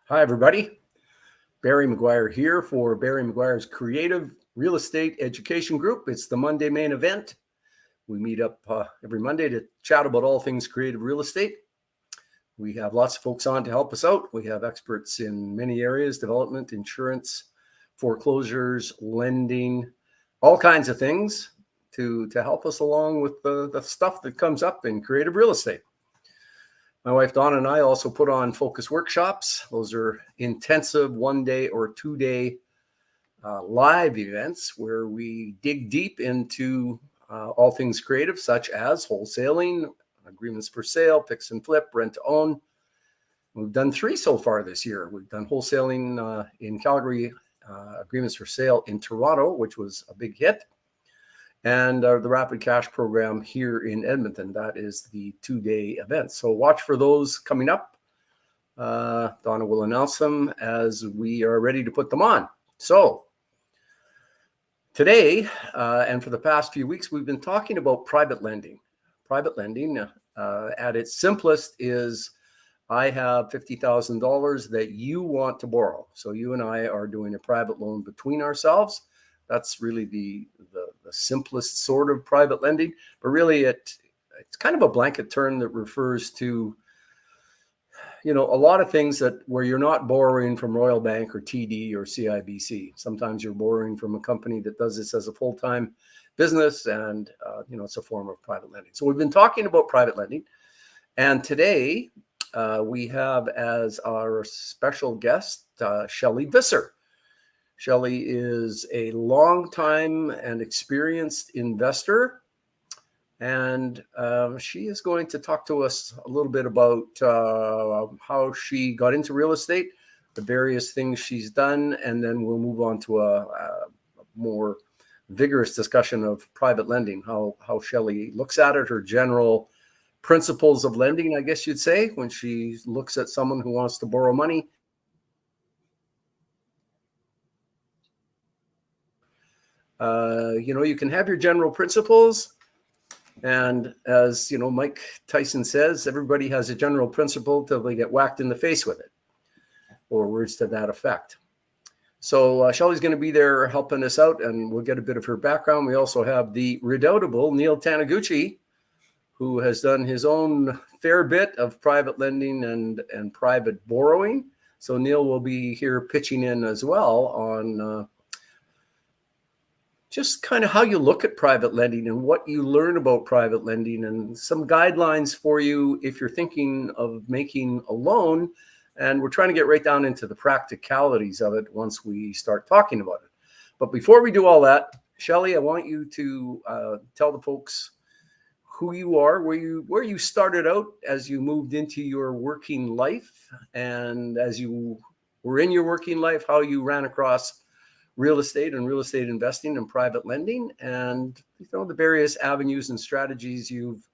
Hi, everybody. Barry McGuire here for Barry McGuire's Creative Real Estate Education Group. It's the Monday main event. We meet up every Monday to chat about all things creative real estate. We have lots of folks on to help us out. We have experts in many areas: development, insurance, foreclosures, lending, all kinds of things to help us along with the stuff that comes up in creative real estate. My wife Donna and I also put on focus workshops. Those are intensive 1 day or 2 day live events where we dig deep into all things creative, such as wholesaling, agreements for sale, fix and flip, rent to own. We've done 3 so far this year. We've done wholesaling in Calgary, agreements for sale in Toronto, which was a big hit, and the Rapid Cash program here in Edmonton. That is the 2 day event. So watch for those coming up. Donna will announce them as we are ready to put them on. So today, and for the past few weeks, we've been talking about private lending. Private lending, at its simplest, is I have $50,000 that you want to borrow. So you and I are doing a private loan between ourselves. That's really the simplest sort of private lending, but really it's kind of a blanket term that refers to, a lot of things where you're not borrowing from Royal Bank or TD or CIBC. Sometimes you're borrowing from a company that does this as a full-time business, and it's a form of private lending. So we've been talking about private lending, and today we have as our special guest Shelley Visser. Shelley is a longtime and experienced investor, and she is going to talk to us a little bit about how she got into real estate, the various things she's done, and then we'll move on to a more vigorous discussion of private lending, how Shelley looks at it, her general principles of lending, I guess you'd say, when she looks at someone who wants to borrow money. You can have your general principles, and as Mike Tyson says, everybody has a general principle till they get whacked in the face with it, or words to that effect. So Shelley's going to be there helping us out, and we'll get a bit of her background. We also have the redoubtable Neil Taniguchi, who has done his own fair bit of private lending and private borrowing. So Neil will be here pitching in as well on just kind of how you look at private lending and what you learn about private lending, and some guidelines for you if you're thinking of making a loan. And we're trying to get right down into the practicalities of it once we start talking about it. But before we do all that, Shelley, I want you to tell the folks who you are, where you started out as you moved into your working life, and as you were in your working life, how you ran across real estate and real estate investing and private lending, and the various avenues and strategies you've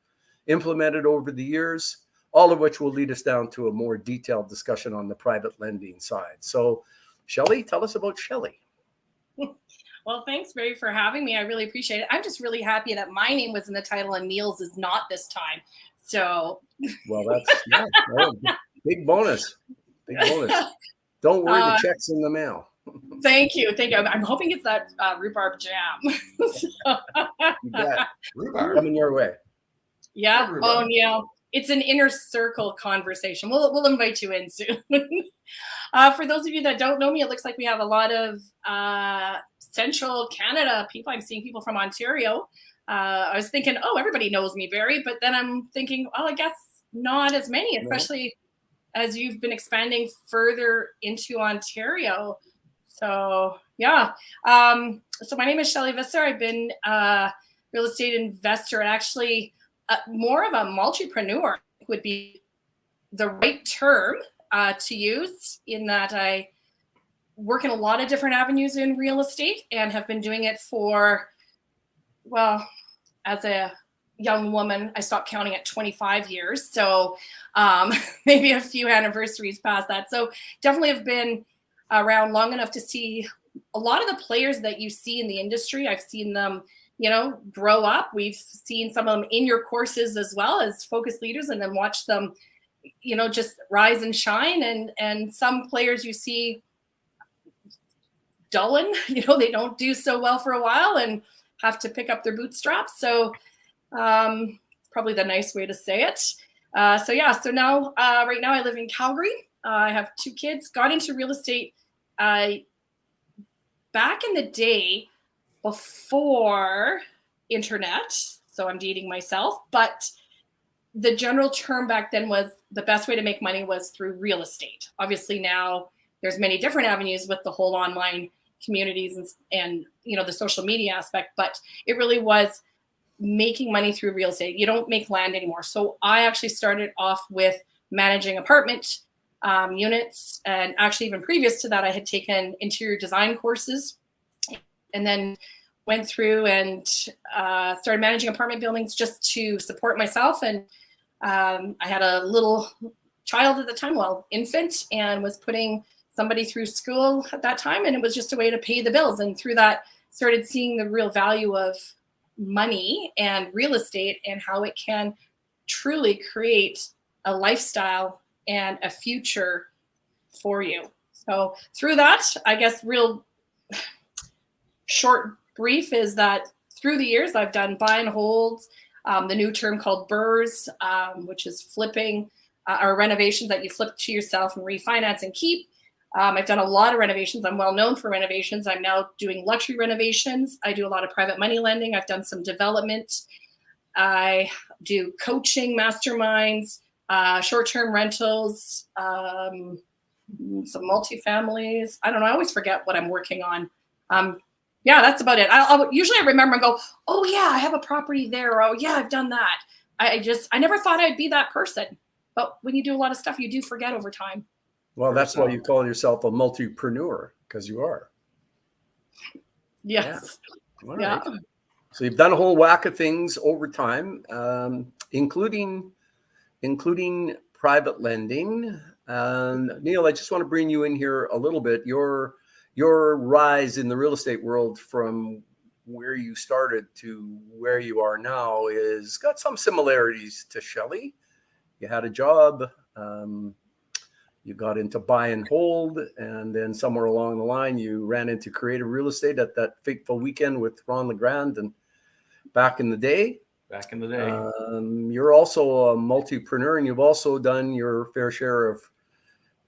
implemented over the years, all of which will lead us down to a more detailed discussion on the private lending side. So Shelley, tell us about Shelley. Well, thanks, Barry, for having me. I really appreciate it. I'm just really happy that my name was in the title and Neil's is not this time. So, well, that's big bonus. Big bonus. Don't worry, the check's in the mail. Thank you. I'm hoping it's that rhubarb jam. You bet. Rhubarb coming your way. Yeah. Oh, Neil. It's an inner circle conversation. We'll invite you in soon. For those of you that don't know me, it looks like we have a lot of Central Canada people. I'm seeing people from Ontario. I was thinking, everybody knows me, Barry, but then I'm thinking, I guess not as many, especially as you've been expanding further into Ontario. So yeah. So my name is Shelley Visser. I've been a real estate investor, and actually more of a multipreneur would be the right term to use, in that I work in a lot of different avenues in real estate and have been doing it for, as a young woman, I stopped counting at 25 years. So maybe a few anniversaries past that. So definitely have been around long enough to see a lot of the players that you see in the industry. I've seen them, grow up. We've seen some of them in your courses as well as focus leaders, and then watch them just rise and shine. And some players you see dulling, they don't do so well for a while and have to pick up their bootstraps. So probably the nice way to say it. So now, right now I live in Calgary. I have 2 kids, got into real estate back in the day before internet. So I'm dating myself, but the general term back then was the best way to make money was through real estate. Obviously now there's many different avenues with the whole online communities and the social media aspect, but it really was making money through real estate. You don't make land anymore. So I actually started off with managing apartment units. And actually even previous to that, I had taken interior design courses and then went through and started managing apartment buildings just to support myself. And I had a little child at the time, infant, and was putting somebody through school at that time. And it was just a way to pay the bills. And through that, started seeing the real value of money and real estate and how it can truly create a lifestyle and a future for you. So through that, I guess real short brief is that through the years, I've done buy and holds, the new term called BRRRRs, which is flipping or renovations that you flip to yourself and refinance and keep. I've done a lot of renovations. I'm well known for renovations. I'm now doing luxury renovations. I do a lot of private money lending. I've done some development. I do coaching, masterminds, short-term rentals, some multifamilies. I don't know. I always forget what I'm working on. Yeah, that's about it. I'll usually I remember and go, oh yeah, I have a property there. Or, oh yeah, I've done that. I never thought I'd be that person. But when you do a lot of stuff, you do forget over time. Well, that's why you call yourself a multipreneur, because you are. Yes. Yeah. All right. So you've done a whole whack of things over time, including private lending. Neil, I just want to bring you in here a little bit. Your rise in the real estate world from where you started to where you are now is got some similarities to Shelley. You had a job. You got into buy and hold, and then somewhere along the line, you ran into creative real estate at that fateful weekend with Ron LeGrand. And back in the day, you're also a multipreneur, and you've also done your fair share of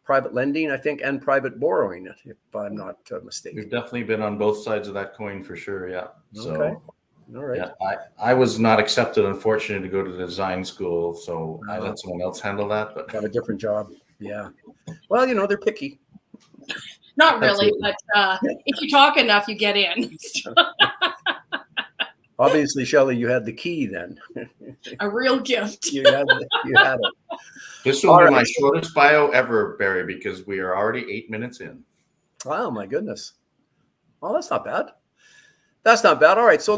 private lending, I think, and private borrowing, if I'm not mistaken. We've definitely been on both sides of that coin for sure. Yeah. So, okay. All right. Yeah, I was not accepted, unfortunately, to go to the design school, so I let someone else handle that. But got a different job. Yeah. Well, they're picky. Not really, but if you talk enough, you get in. Obviously, Shelley, you had the key then. A real gift. You had it. This will be my shortest bio ever, Barry, because we are already 8 minutes in. Wow, my goodness. Well, that's not bad. That's not bad. All right, so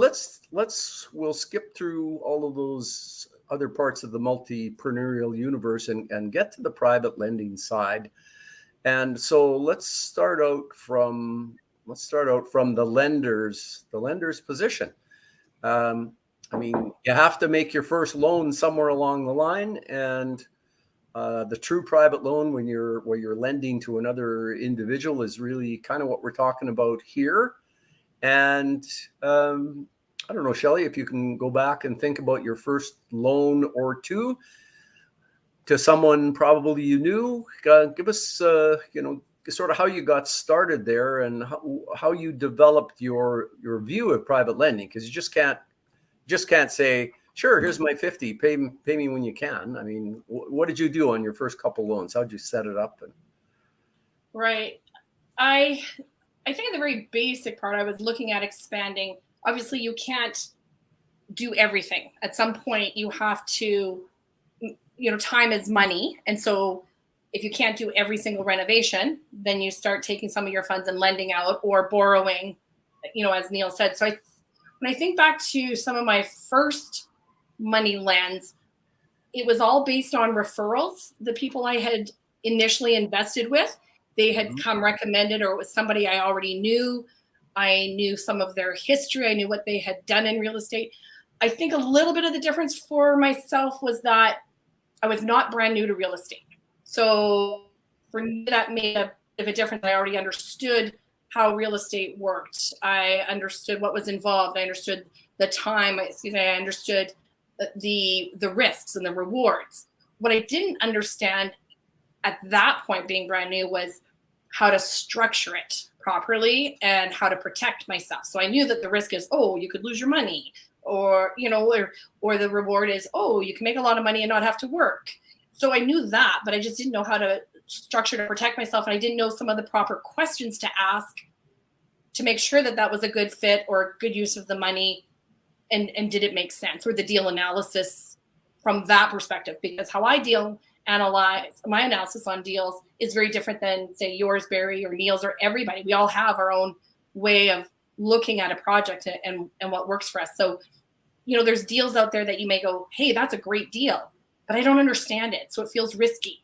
we'll skip through all of those other parts of the multipreneur universe and get to the private lending side. And so let's start out from the lender's position. You have to make your first loan somewhere along the line, and the true private loan where you're lending to another individual is really kind of what we're talking about here. And I don't know, Shelley, if you can go back and think about your first loan or two to someone probably you knew. Give us, sort of how you got started there and how you developed your view of private lending, because you just can't say, sure, here's my 50, pay me when you can. I mean, what did you do on your first couple loans? How'd you set it up? Right. I think the very basic part, I was looking at expanding. Obviously, you can't do everything. At some point, you have to, time is money. And so if you can't do every single renovation, then you start taking some of your funds and lending out or borrowing, as Neil said. So when I think back to some of my first money lends, it was all based on referrals. The people I had initially invested with, they had come recommended, or it was somebody I already knew. I knew some of their history. I knew what they had done in real estate. I think a little bit of the difference for myself was that I was not brand new to real estate. So for me, that made a bit of a difference. I already understood how real estate worked. I understood what was involved. I understood the time. I understood the risks and the rewards. What I didn't understand at that point, being brand new, was how to structure it properly and how to protect myself. So I knew that the risk is, oh, you could lose your money, or or the reward is, oh, you can make a lot of money and not have to work. So I knew that, but I just didn't know how to structure to protect myself, and I didn't know some of the proper questions to ask to make sure that that was a good fit or a good use of the money, and did it make sense, or the deal analysis from that perspective. Because how I analyze my analysis on deals is very different than, say, yours, Barry, or Neil's, or everybody. We all have our own way of looking at a project and what works for us. So, there's deals out there that you may go, hey, that's a great deal, but I don't understand it, so it feels risky.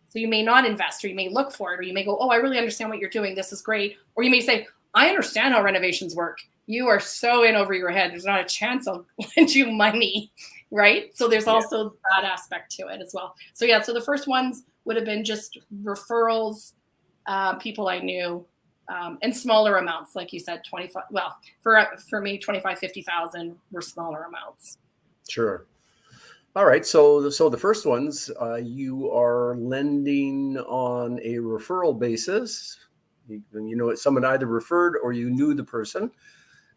So you may not invest, or you may look for it, or you may go, oh, I really understand what you're doing. This is great. Or you may say, I understand how renovations work. You are so in over your head. There's not a chance I'll lend you money, right? So there's also that aspect to it as well. So so the first ones would have been just referrals, people I knew, and smaller amounts, like you said, 25. Well, for me, 25, 50,000 were smaller amounts. Sure. All right. So the first ones, you are lending on a referral basis. Someone either referred or you knew the person.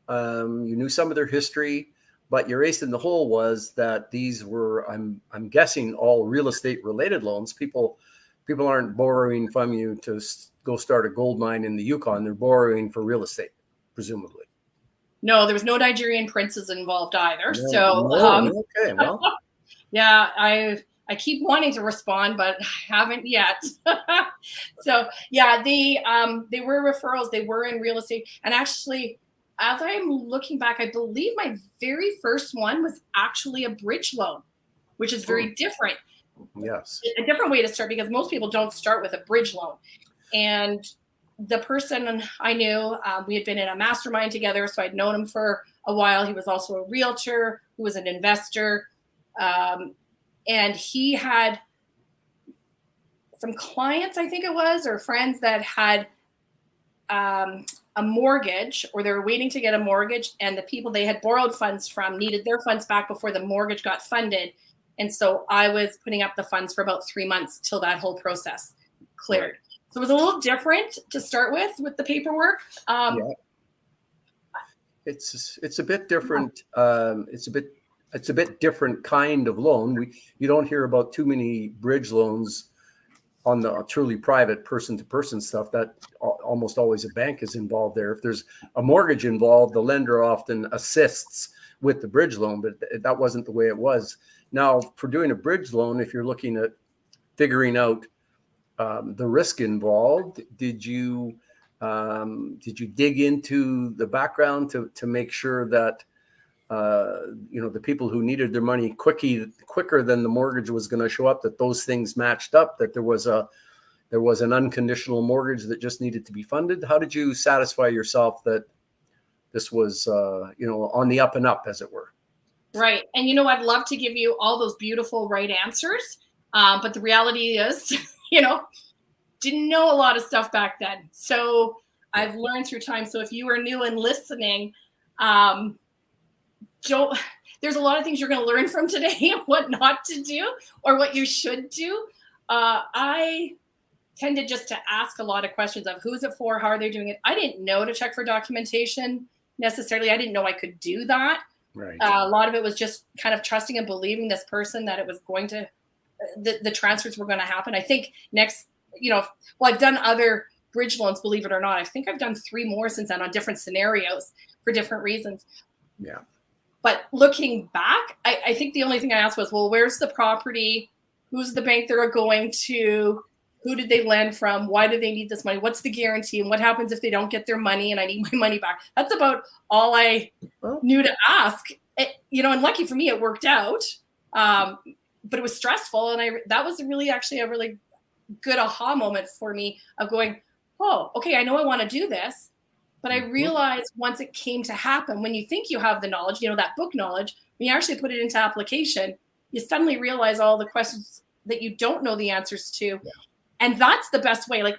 You knew some of their history, but your ace in the hole was that these were, I'm guessing, all real estate related loans. People aren't borrowing from you to go start a gold mine in the Yukon. They're borrowing for real estate, presumably. No, there was no Nigerian princes involved either. Okay, well. Yeah, I keep wanting to respond, but haven't yet. So they were referrals. They were in real estate. And actually, as I'm looking back, I believe my very first one was actually a bridge loan, which is very different. Yes. A different way to start, because most people don't start with a bridge loan. And the person I knew, we had been in a mastermind together, so I'd known him for a while. He was also a realtor who was an investor. And he had some clients, I think it was, or friends that had a mortgage, or they were waiting to get a mortgage, and the people they had borrowed funds from needed their funds back before the mortgage got funded. And so I was putting up the funds for about 3 months till that whole process cleared. Right. So it was a little different to start with the paperwork. It's a bit different. It's a bit different kind of loan. You don't hear about too many bridge loans on the truly private person-to-person stuff. That almost always a bank is involved there. If there's a mortgage involved, the lender often assists with the bridge loan, but that wasn't the way it was. Now, for doing a bridge loan, if you're looking at figuring out the risk involved, did you dig into the background to make sure that the people who needed their money quicker than the mortgage was going to show up, that those things matched up, that there was an unconditional mortgage that just needed to be funded? How did you satisfy yourself that this was on the up and up, as it were? Right. And I'd love to give you all those beautiful right answers, but the reality is didn't know a lot of stuff back then. So I've learned through time. So if you are new and listening, there's a lot of things you're going to learn from today, what not to do or what you should do. I tended just to ask a lot of questions of who's it for, how are they doing it. I didn't know to check for documentation necessarily. I didn't know I could do that. Right. A lot of it was just kind of trusting and believing this person that it was going to, the transfers were going to happen. I think next, I've done other bridge loans, believe it or not. I think I've done 3 more since then on different scenarios for different reasons. Yeah. But looking back, I think the only thing I asked was, well, where's the property? Who's the bank they're going to? Who did they lend from? Why do they need this money? What's the guarantee? And what happens if they don't get their money and I need my money back? That's about all I knew to ask. And lucky for me, it worked out. But it was stressful. And that was really actually a really good aha moment for me of going, oh, okay, I know I want to do this. But I realized once it came to happen, when you think you have the knowledge, that book knowledge, when you actually put it into application, you suddenly realize all the questions that you don't know the answers to. Yeah. And that's the best way. Like,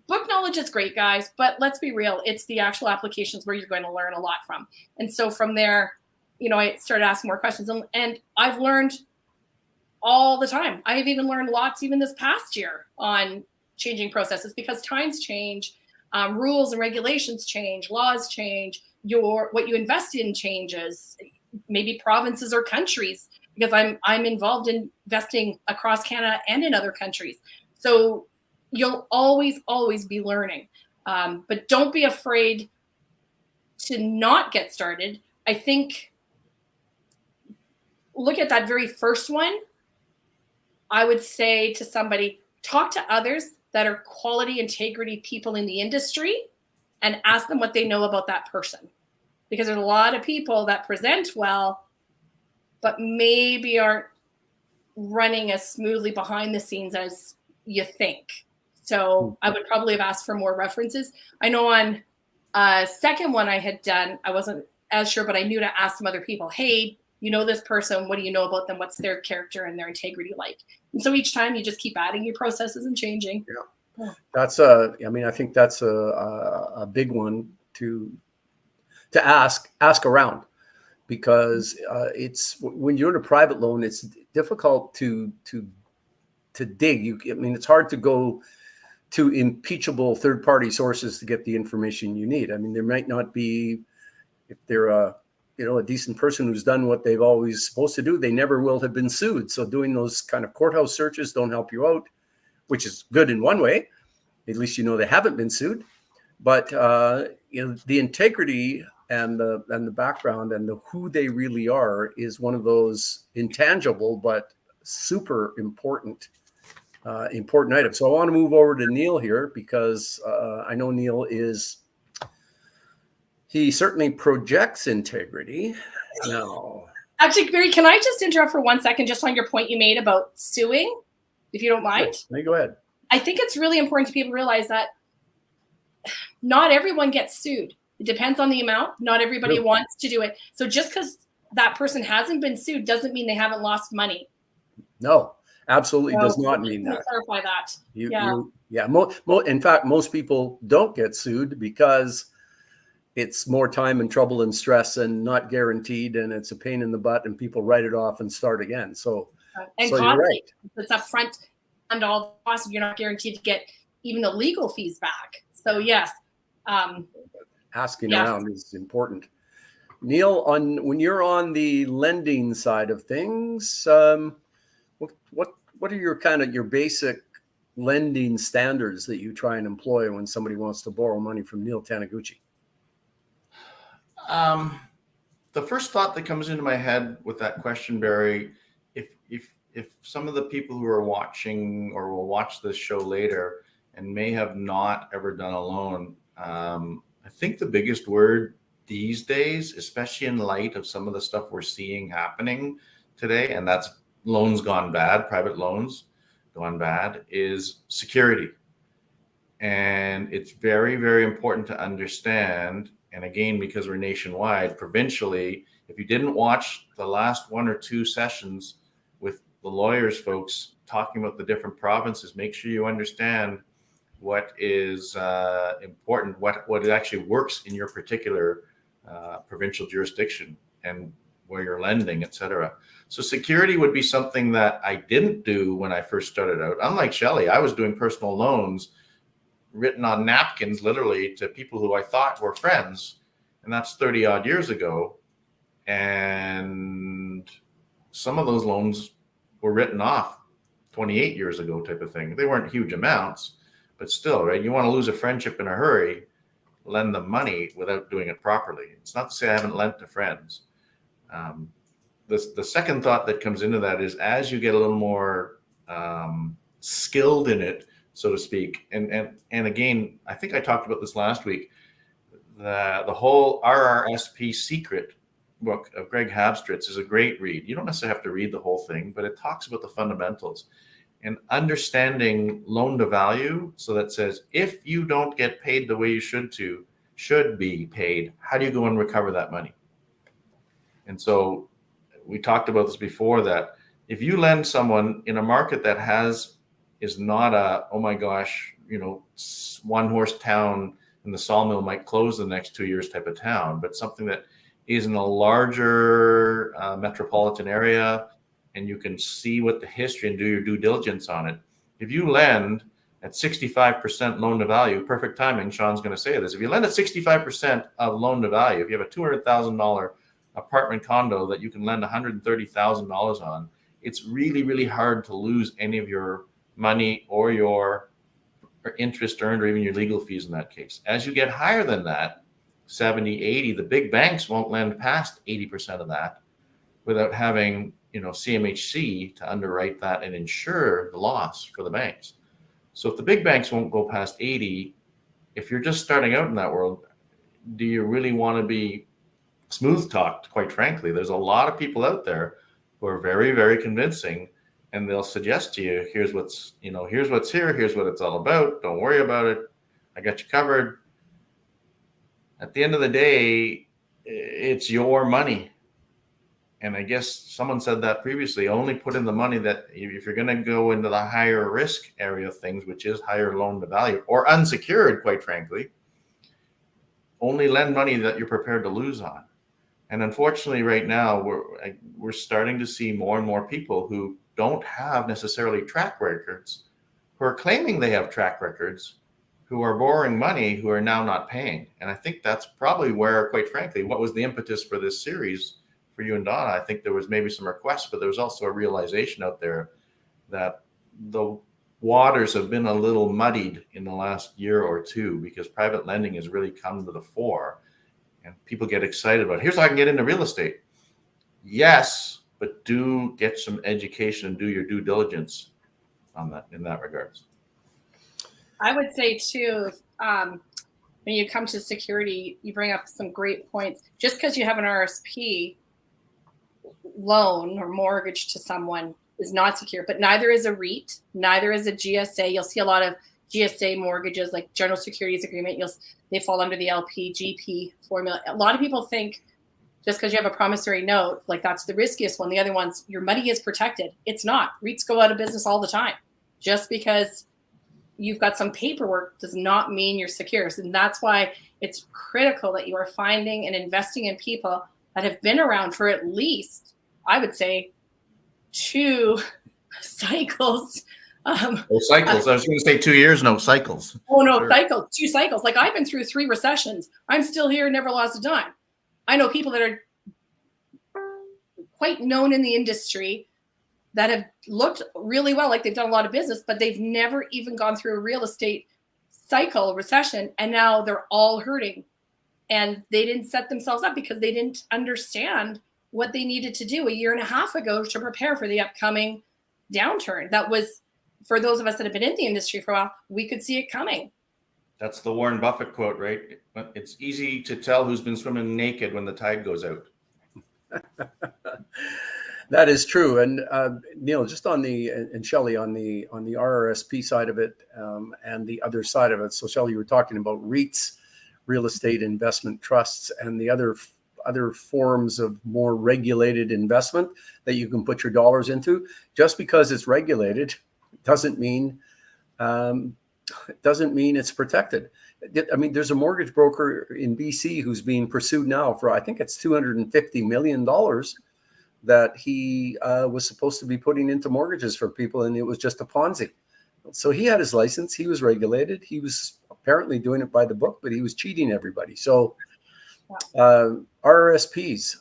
book knowledge is great, guys, but let's be real. It's the actual applications where you're going to learn a lot from. And so from there, I started asking more questions, and I've learned all the time. I have even learned lots even this past year on changing processes, because times change, rules and regulations change, laws change, what you invest in changes, maybe provinces or countries, because I'm involved in investing across Canada and in other countries. So you'll always be learning. But don't be afraid to not get started. I think, look at that very first one. I would say to somebody, talk to others that are quality, integrity people in the industry and ask them what they know about that person. Because there's a lot of people that present well, but maybe aren't running as smoothly behind the scenes as you think. So I would probably have asked for more references. I know on second one I had done, I wasn't as sure, but I knew to ask some other people, hey, this person, what do you know about them? What's their character and their integrity like? And so each time you just keep adding your processes and changing. Yeah. That's I think that's a big one to ask around, because it's, when you're in a private loan, it's difficult to dig. It's hard to go to impeachable third-party sources to get the information you need. There might not be, if they're a decent person who's done what they've always supposed to do, they never will have been sued. So doing those kind of courthouse searches don't help you out, which is good in one way. At least they haven't been sued. But the integrity and the background and who they really are is one of those intangible but super important items. So I want to move over to Neil here, because I know Neil he certainly projects integrity. No. Actually, Barry, can I just interrupt for 1 second, just on your point you made about suing, if you don't mind? Yeah, go ahead. I think it's really important to people to realize that not everyone gets sued. It depends on the amount. Not everybody wants to do it. So just because that person hasn't been sued doesn't mean they haven't lost money. No, absolutely does not mean that. Clarify that. In fact, most people don't get sued because it's more time and trouble and stress and not guaranteed, and it's a pain in the butt, and people write it off and start again. So you're right. It's up front and all the costs. You're not guaranteed to get even the legal fees back. So yes. Asking around is important. Neil, when you're on the lending side of things, what are your basic lending standards that you try and employ when somebody wants to borrow money from Neil Taniguchi? The first thought that comes into my head with that question, Barry, if some of the people who are watching or will watch this show later and may have not ever done a loan, I think the biggest word these days, especially in light of some of the stuff we're seeing happening today, and that's loans gone bad, private loans gone bad, is security. And it's very, very important to understand. And again, because we're nationwide, provincially, if you didn't watch the last 1 or 2 sessions with the lawyers folks talking about the different provinces, make sure you understand what is important, what actually works in your particular provincial jurisdiction and where you're lending, et cetera. So security would be something that I didn't do when I first started out. Unlike Shelley, I was doing personal loans written on napkins, literally, to people who I thought were friends. And that's 30 odd years ago. And some of those loans were written off 28 years ago type of thing. They weren't huge amounts, but still, right? You want to lose a friendship in a hurry, lend them money without doing it properly. It's not to say I haven't lent to friends. The second thought that comes into that is, as you get a little more skilled in it, so to speak, and again, I think I talked about this last week, the whole RRSP Secret book of Greg Habstritz is a great read. You don't necessarily have to read the whole thing, but it talks about the fundamentals and understanding loan to value. So that says, if you don't get paid the way you should be paid, how do you go and recover that money? And so we talked about this before, that if you lend someone in a market that is not a, oh my gosh, one horse town and the sawmill might close the next 2 years type of town, but something that is in a larger metropolitan area, and you can see what the history and do your due diligence on it. If you lend at 65% loan to value, perfect timing, Sean's going to say this. If you lend at 65% of loan to value, if you have a $200,000 apartment condo that you can lend $130,000 on, it's really, really hard to lose any of your money or your interest earned or even your legal fees in that case. As you get higher than that, 70, 80, the big banks won't lend past 80% of that without having, CMHC to underwrite that and insure the loss for the banks. So if the big banks won't go past 80, if you're just starting out in that world, do you really want to be smooth talked? Quite frankly, there's a lot of people out there who are very, very convincing, and they'll suggest to you, here's what's here, here's what it's all about. Don't worry about it. I got you covered. At the end of the day, it's your money. And I guess someone said that previously, only put in the money that if you're going to go into the higher risk area of things, which is higher loan to value or unsecured, quite frankly, only lend money that you're prepared to lose on. And unfortunately, right now, we're starting to see more and more people who don't have necessarily track records, who are claiming they have track records, who are borrowing money, who are now not paying. And I think that's probably where, quite frankly, what was the impetus for this series for you and Donna. I think there was maybe some requests, but there was also a realization out there that the waters have been a little muddied in the last year or two because private lending has really come to the fore. And people get excited about, here's how I can get into real estate. Yes, but do get some education and do your due diligence on that in that regards. I would say too, when you come to security, you bring up some great points. Just because you have an RSP loan or mortgage to someone is not secure, but neither is a REIT, neither is a GSA. You'll see a lot of GSA mortgages, like General Securities Agreement. They fall under the LPGP formula. A lot of people think just because you have a promissory note, like that's the riskiest one. The other ones, your money is protected. It's not. REITs go out of business all the time. Just because you've got some paperwork does not mean you're secure. And that's why it's critical that you are finding and investing in people that have been around for at least, I would say, 2 cycles. Cycles. I was going to say 2 years, no cycles. Oh, no, sure. Cycles, 2 cycles. Like I've been through 3 recessions. I'm still here, never lost a dime. I know people that are quite known in the industry that have looked really well, like they've done a lot of business, but they've never even gone through a real estate cycle, recession, and now they're all hurting. And they didn't set themselves up because they didn't understand what they needed to do a year and a half ago to prepare for the upcoming downturn. That was, for those of us that have been in the industry for a while, we could see it coming. That's the Warren Buffett quote, right? It's easy to tell who's been swimming naked when the tide goes out. That is true. And Neil, just on and Shelley on the RRSP side of it and the other side of it. So Shelley, you were talking about REITs, real estate investment trusts, and the other forms of more regulated investment that you can put your dollars into. Just because it's regulated doesn't mean it's protected. I mean, there's a mortgage broker in BC who's being pursued now for, I think it's $250 million that he was supposed to be putting into mortgages for people, and it was just a Ponzi. So he had his license, he was regulated, he was apparently doing it by the book, but he was cheating everybody. So RRSPs,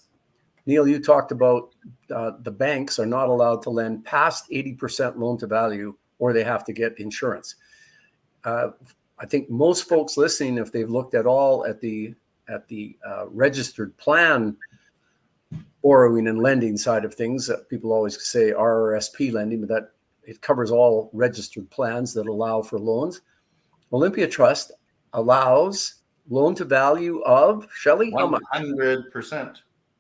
Neil, you talked about the banks are not allowed to lend past 80% loan to value, or they have to get insurance. I think most folks listening, if they've looked at all at the registered plan borrowing and lending side of things, people always say RRSP lending, but that it covers all registered plans that allow for loans. Olympia Trust allows loan to value of, Shelley, how much? 100%.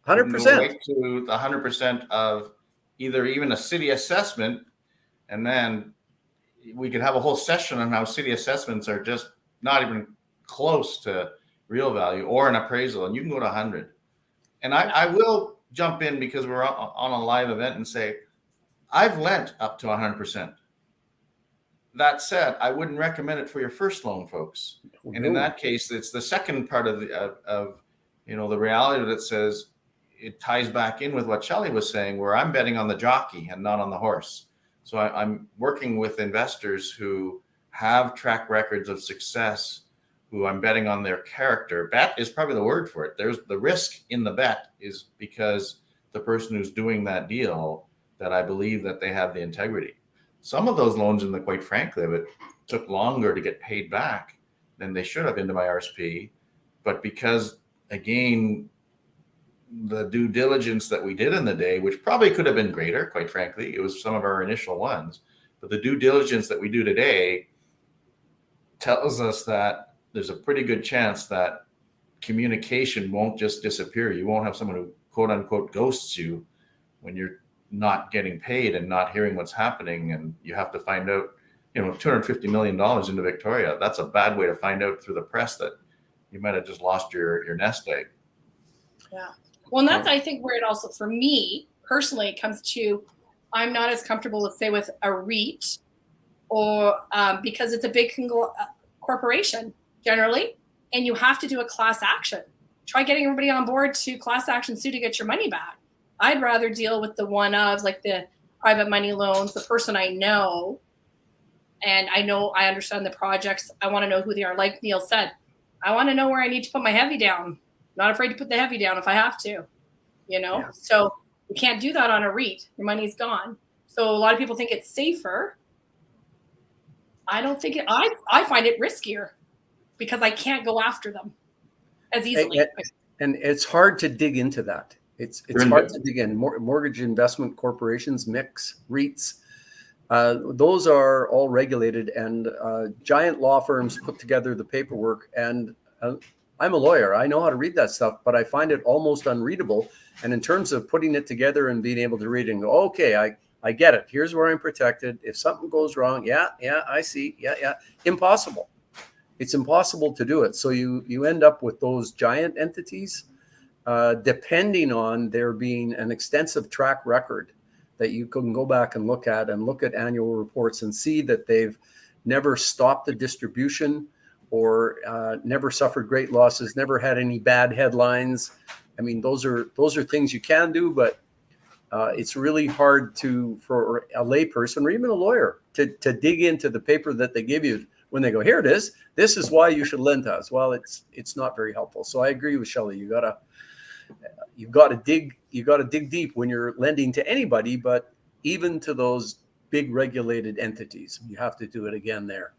100%. Right to the 100% of either even a city assessment, and then we could have a whole session on how city assessments are just not even close to real value or an appraisal, and you can go to 100. And I will jump in because we're on a live event and say, I've lent up to 100%. That said, I wouldn't recommend it for your first loan, folks. And in that case, it's the second part of the reality that says it ties back in with what Shelley was saying, where I'm betting on the jockey and not on the horse. So I'm working with investors who have track records of success, who I'm betting on their character. Bet is probably the word for it. There's the risk in the bet is because the person who's doing that deal, that I believe that they have the integrity. Some of those loans, quite frankly, it took longer to get paid back than they should have into my RSP. But because, again, the due diligence that we did in the day, which probably could have been greater, quite frankly, it was some of our initial ones, but the due diligence that we do today tells us that there's a pretty good chance that communication won't just disappear. You won't have someone who quote unquote ghosts you when you're not getting paid and not hearing what's happening, and you have to find out, $250 million into Victoria. That's a bad way to find out through the press that you might have just lost your nest egg. Yeah. Well, and that's, I think, where it also, for me personally, it comes to, I'm not as comfortable with, say, with a REIT, or because it's a big corporation generally, and you have to do a class action. Try getting everybody on board to class action sue to get your money back. I'd rather deal with the one-ofs, like the private money loans, the person I know, and I understand the projects. I want to know who they are. Like Neil said, I want to know where I need to put my heavy down. Not afraid to put the heavy down if I have to, Yeah. So you can't do that on a REIT. Your money's gone. So a lot of people think it's safer. I don't think it. I find it riskier because I can't go after them as easily. And it's hard to dig into that. It's hard to dig in. Mortgage investment corporations, MICs, REITs, those are all regulated, and giant law firms put together the paperwork. And I'm a lawyer. I know how to read that stuff, but I find it almost unreadable. And in terms of putting it together and being able to read it and go, okay, I get it. Here's where I'm protected. If something goes wrong, yeah, I see. Yeah. Impossible. It's impossible to do it. So you end up with those giant entities, depending on there being an extensive track record that you can go back and look at annual reports and see that they've never stopped the distribution, or never suffered great losses, never had any bad headlines. I mean, those are things you can do, but it's really hard for a layperson or even a lawyer to dig into the paper that they give you when they go, here it is. This is why you should lend to us. Well, it's not very helpful. So I agree with Shelley. You've got to dig deep when you're lending to anybody, but even to those big regulated entities, you have to do it again there.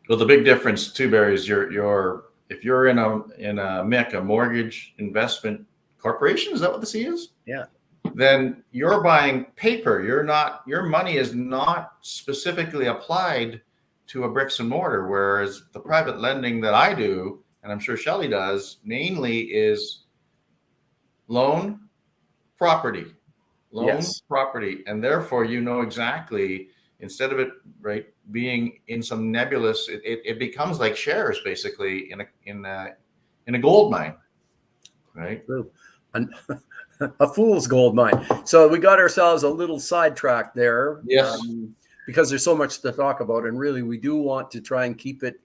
Well, the big difference too, Barry, is if you're in a MIC, a mortgage investment corporation, is that what the C is? Yeah. Then you're buying paper. Your money is not specifically applied to a bricks and mortar, whereas the private lending that I do, and I'm sure Shelley does, mainly is loan, property, property, and therefore exactly, instead of it being in some nebulous, it becomes like shares basically in a gold mine, right? True. A fool's gold mine. So we got ourselves a little sidetracked there. Yes. Because there's so much to talk about, and really we do want to try and keep it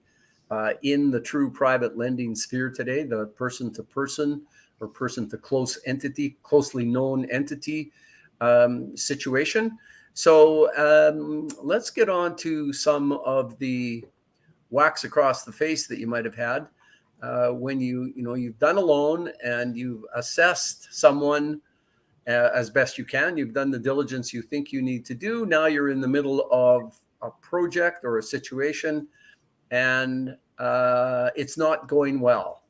in the true private lending sphere today, the person to person or person to close entity, closely known entity situation. So let's get on to some of the whacks across the face that you might have had when you've done a loan and you've assessed someone as best you can. You've done the diligence you think you need to do. Now you're in the middle of a project or a situation, and it's not going well.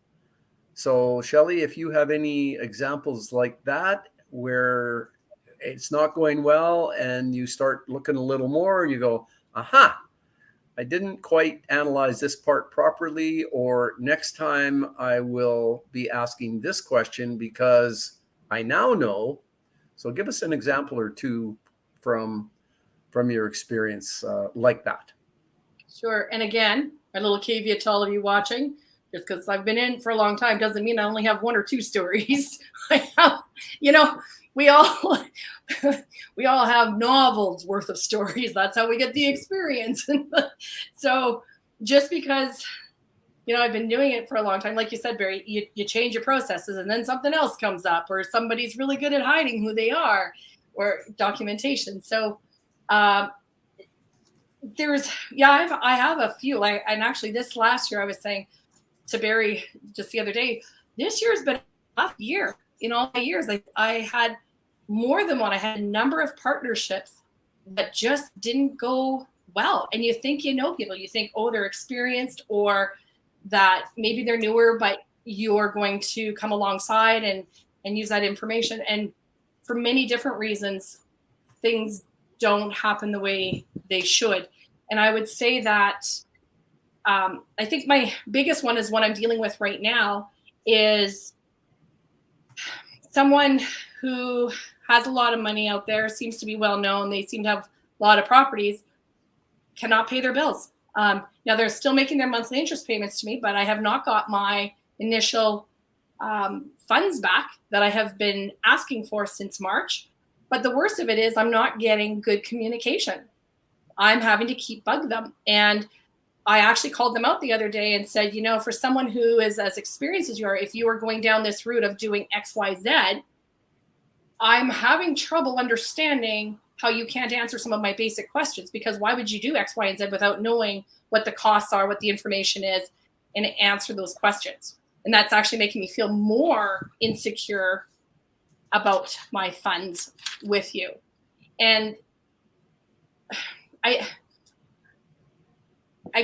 So, Shelley, if you have any examples like that where it's not going well and you start looking a little more, you go, aha, I didn't quite analyze this part properly, or next time I will be asking this question because I now know. So give us an example or two from your experience like that. Sure. And again, a little caveat to all of you watching, just because I've been in for a long time doesn't mean I only have one or two stories. I have, we all we all have novels worth of stories. That's how we get the experience. So just because, I've been doing it for a long time, like you said, Barry, you change your processes and then something else comes up, or somebody's really good at hiding who they are, or documentation. So I have a few. And actually this last year I was saying to Barry just the other day, this year's been a tough year. In all my years, I had more than one. I had a number of partnerships that just didn't go well. And you think people, you think, oh, they're experienced, or that maybe they're newer, but you're going to come alongside and use that information. And for many different reasons, things don't happen the way they should. And I would say that I think my biggest one is what I'm dealing with right now is someone who has a lot of money out there, seems to be well known. They seem to have a lot of properties, cannot pay their bills. Now they're still making their monthly interest payments to me, but I have not got my initial funds back that I have been asking for since March. But the worst of it is I'm not getting good communication. I'm having to keep bugging them. And I actually called them out the other day and said, for someone who is as experienced as you are, if you are going down this route of doing X, Y, Z, I'm having trouble understanding how you can't answer some of my basic questions, because why would you do X, Y, and Z without knowing what the costs are, what the information is, and answer those questions? And that's actually making me feel more insecure about my funds with you. And I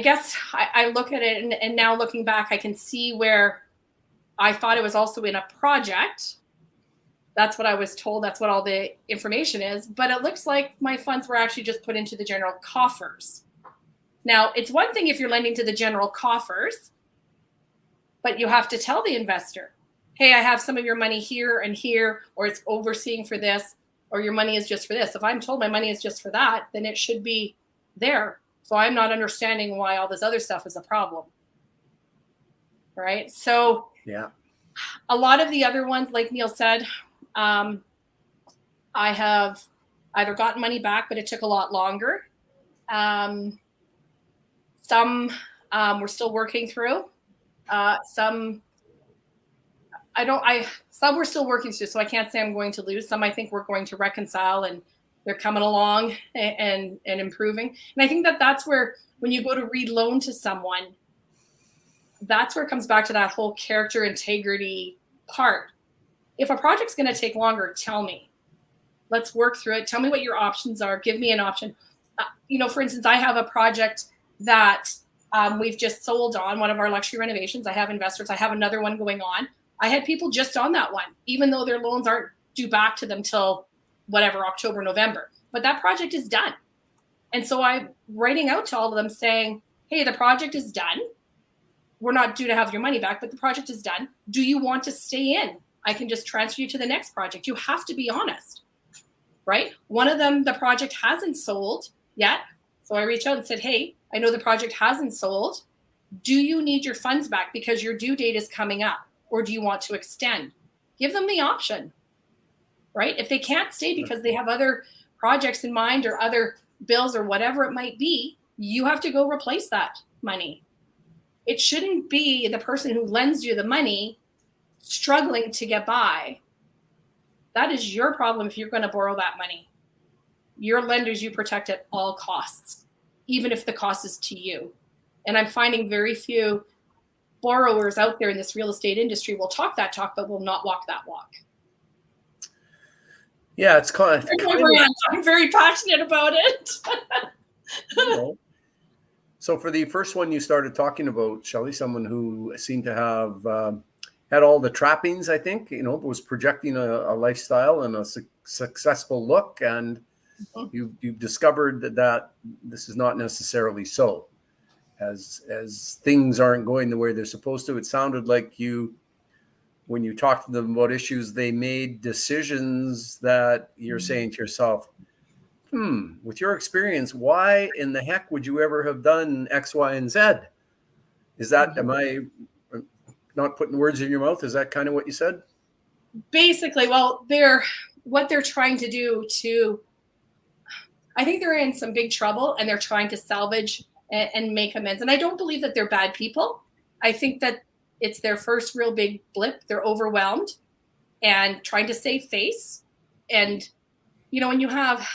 guess I look at it, and now looking back, I can see where I thought it was also in a project. That's what I was told. That's what all the information is. But it looks like my funds were actually just put into the general coffers. Now, it's one thing if you're lending to the general coffers, but you have to tell the investor, hey, I have some of your money here and here, or it's overseeing for this, or your money is just for this. If I'm told my money is just for that, then it should be there. So I'm not understanding why all this other stuff is a problem. Right? So yeah, a lot of the other ones, like Neil said, I have either gotten money back, but it took a lot longer. Some we're still working through. Some we're still working through, so I can't say I'm going to lose. Some I think we're going to reconcile, and they're coming along and improving. And I think that's where, when you go to read loan to someone, that's where it comes back to that whole character integrity part. If a project's going to take longer, tell me. Let's work through it. Tell me what your options are. Give me an option. For instance, I have a project that we've just sold on, one of our luxury renovations. I have investors. I have another one going on. I had people just on that one, even though their loans aren't due back to them till whatever, October, November. But that project is done. And so I'm writing out to all of them saying, hey, the project is done. We're not due to have your money back, but the project is done. Do you want to stay in? I can just transfer you to the next project. You have to be honest, right? One of them, the project hasn't sold yet. So I reached out and said, hey, I know the project hasn't sold. Do you need your funds back because your due date is coming up? Or do you want to extend? Give them the option, right? If they can't stay because they have other projects in mind or other bills or whatever it might be, you have to go replace that money. It shouldn't be the person who lends you the money struggling to get by. That is your problem if you're going to borrow that money. Your lenders you protect at all costs, even if the cost is to you. And I'm finding very few borrowers out there in this real estate industry will talk that talk, but will not walk that walk. Yeah, it's kind of I'm very passionate about it. So for the first one you started talking about, Shelley, someone who seemed to have had all the trappings, I think, was projecting a lifestyle and a successful look, and you've discovered that this is not necessarily so. As things aren't going the way they're supposed to, it sounded like when you talked to them about issues, they made decisions that you're saying to yourself, with your experience, why in the heck would you ever have done X, Y, and Z? Is that, am I not putting words in your mouth? Is that kind of what you said? Basically, well, they're what they're trying to do to, I think they're in some big trouble and they're trying to salvage and make amends. And I don't believe that they're bad people. I think that it's their first real big blip. They're overwhelmed and trying to save face. And, you know, when you have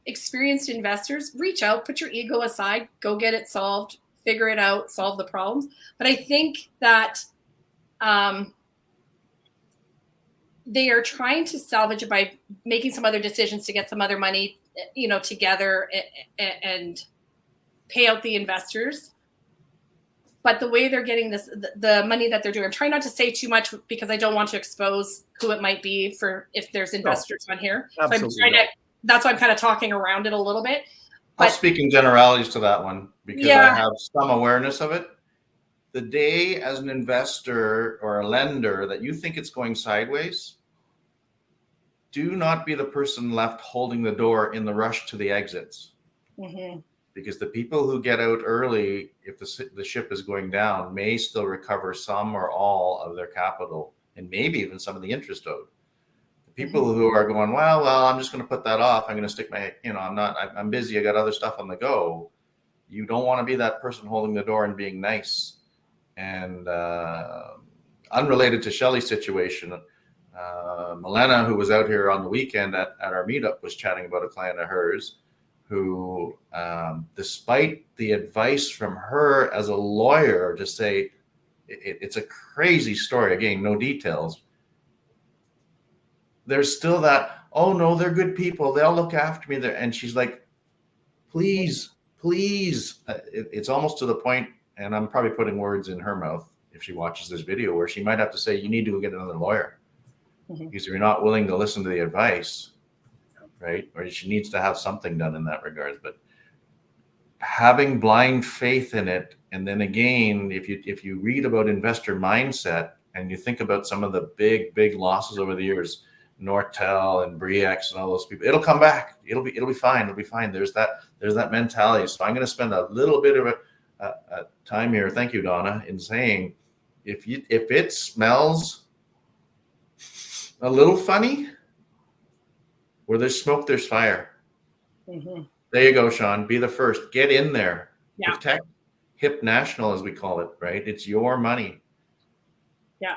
experienced investors, reach out, put your ego aside, go get it solved, figure it out, solve the problems. But I think that they are trying to salvage it by making some other decisions to get some other money, you know, together and pay out the investors. But the way they're getting this, the money that they're doing, I'm trying not to say too much because I don't want to expose who it might be for if there's investors on here. Absolutely. So I'm trying to, that's why I'm kind of talking around it a little bit. But I'll speak in generalities to that one because Yeah. I have some awareness of it. The day as an investor or a lender that you think it's going sideways, do not be the person left holding the door in the rush to the exits. Mhm. Because the people who get out early, if the ship is going down, may still recover some or all of their capital and maybe even some of the interest owed. The people who are going, well, I'm just going to put that off. I'm going to stick my, you know, I'm busy. I got other stuff on the go. You don't want to be that person holding the door and being nice. And unrelated to Shelley's situation, Milena, who was out here on the weekend at our meetup, was chatting about a client of hers who, despite the advice from her as a lawyer to say, it's a crazy story, again, no details, there's still that, oh no, they're good people, they'll look after me there. And she's like, please, it's almost to the point, and I'm probably putting words in her mouth if she watches this video, where she might have to say, you need to go get another lawyer. Because if you're not willing to listen to the advice, right? Or she needs to have something done in that regards. But having blind faith in it, and then again, if you read about investor mindset and you think about some of the big losses over the years, Nortel and Briex and all those people, it'll come back. It'll be fine. It'll be fine. There's that mentality. So I'm going to spend a little bit of a time here. Thank you, Donna, in saying if it smells a little funny, where there's smoke, there's fire. There you go, Sean. Be the first. Get in there. Yeah. Protect HIP National, as we call it, right? It's your money. Yeah.